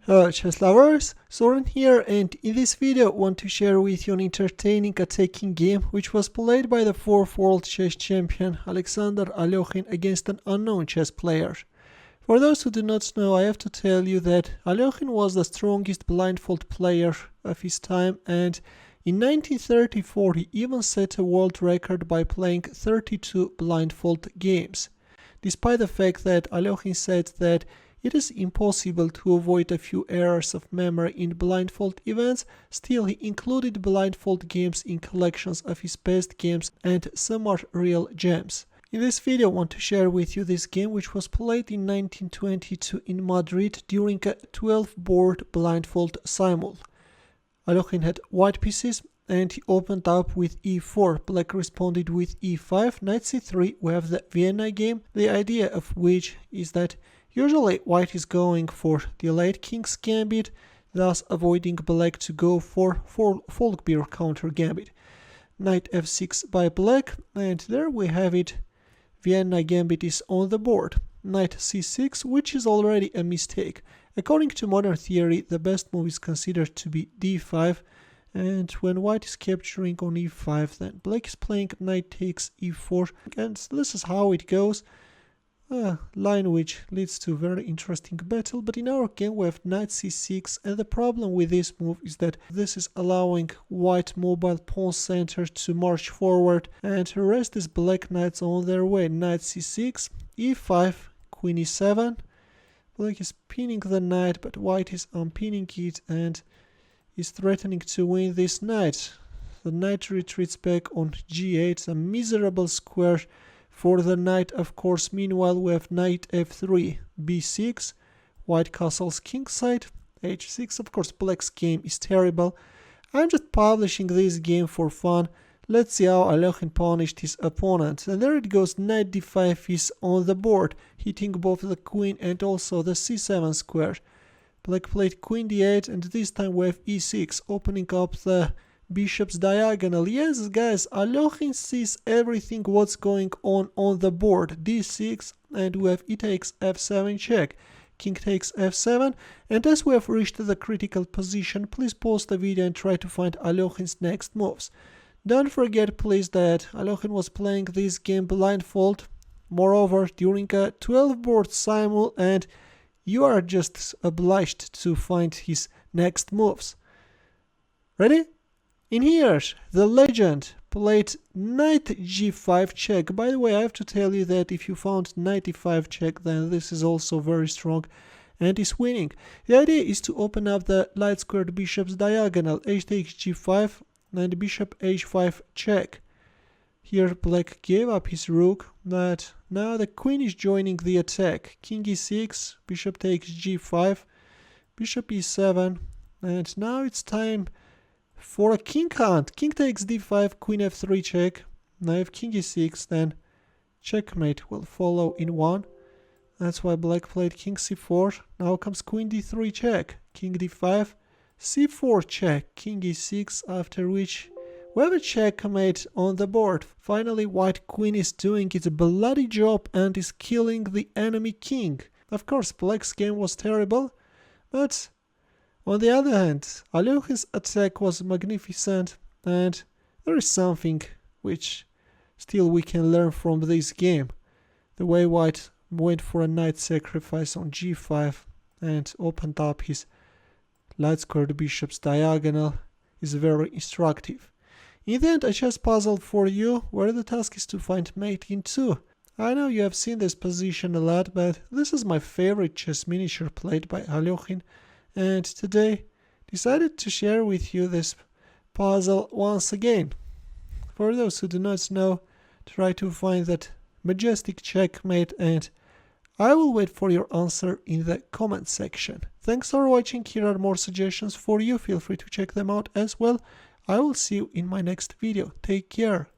Hello chess lovers, Soren here, and in this video I want to share with you an entertaining attacking game which was played by the fourth world chess champion Alexander Alekhine against an unknown chess player. For those who do not know, I have to tell you that Alekhine was the strongest blindfold player of his time, and in 1934 he even set a world record by playing 32 blindfold games. Despite the fact that Alekhine said that it is impossible to avoid a few errors of memory in blindfold events, still he included blindfold games in collections of his best games, and some are real gems. In this video I want to share with you this game which was played in 1922 in Madrid during a 12-board Blindfold Simul. Alekhine had white pieces and he opened up with e4, black responded with e5, knight c3, we have the Vienna game, the idea of which is that usually white is going for the late king's gambit, thus avoiding black to go for Folkbeer counter gambit. Knight f6 by black, and there we have it, Vienna gambit is on the board. Knight c6, which is already a mistake. According to modern theory, the best move is considered to be d5, and when white is capturing on e5, then black is playing knight takes e4, and this is how it goes. A line which leads to a very interesting battle, but in our game we have knight c6, and the problem with this move is that this is allowing white mobile pawn center to march forward, and the rest is black knights on their way. Knight c6, e5, queen e7, black is pinning the knight, but white is unpinning it and is threatening to win this knight. The knight retreats back on g8, a miserable square for the knight, of course. Meanwhile we have knight f3, b6, white castles kingside, h6. Of course black's game is terrible. I'm just publishing this game for fun. Let's see how Alekhine punished his opponent. And there it goes, knight d5 is on the board, hitting both the queen and also the c7 square. Black played queen d8, and this time we have e6, opening up the bishop's diagonal. Yes guys, Alekhine sees everything what's going on the board. d6, and we have e takes f7 check, king takes f7, and as we have reached the critical position, please pause the video and try to find Alekhine's next moves. Don't forget please that Alekhine was playing this game blindfold, moreover during a 12-board simul, and you are just obliged to find his next moves. Ready? In here, the legend played knight g5 check. By the way, I have to tell you that if you found knight e5 check, then this is also very strong and is winning. The idea is to open up the light squared bishop's diagonal, h takes g5 and bishop h5 check. Here black gave up his rook, but now the queen is joining the attack. King e6, bishop takes g5, bishop e7, and now it's time for a king hunt. King takes d5, queen f3 check. Now if king e6, then checkmate will follow in one. That's why black played king c4. Now comes queen d3 check, king d5, c4 check, king e6, after which we have a checkmate on the board. Finally white queen is doing its bloody job and is killing the enemy king. Of course black's game was terrible, but on the other hand, Alekhine's attack was magnificent, and there is something which still we can learn from this game. The way white went for a knight sacrifice on g5 and opened up his light squared bishop's diagonal is very instructive. In the end, a chess puzzle for you, where the task is to find mate in 2. I know you have seen this position a lot, but this is my favorite chess miniature played by Alekhine, and today decided to share with you this puzzle once again. For those who do not know, try to find that majestic checkmate, and I will wait for your answer in the comment section. Thanks for watching. Here are more suggestions for you, feel free to check them out as well. I will see you in my next video. Take care.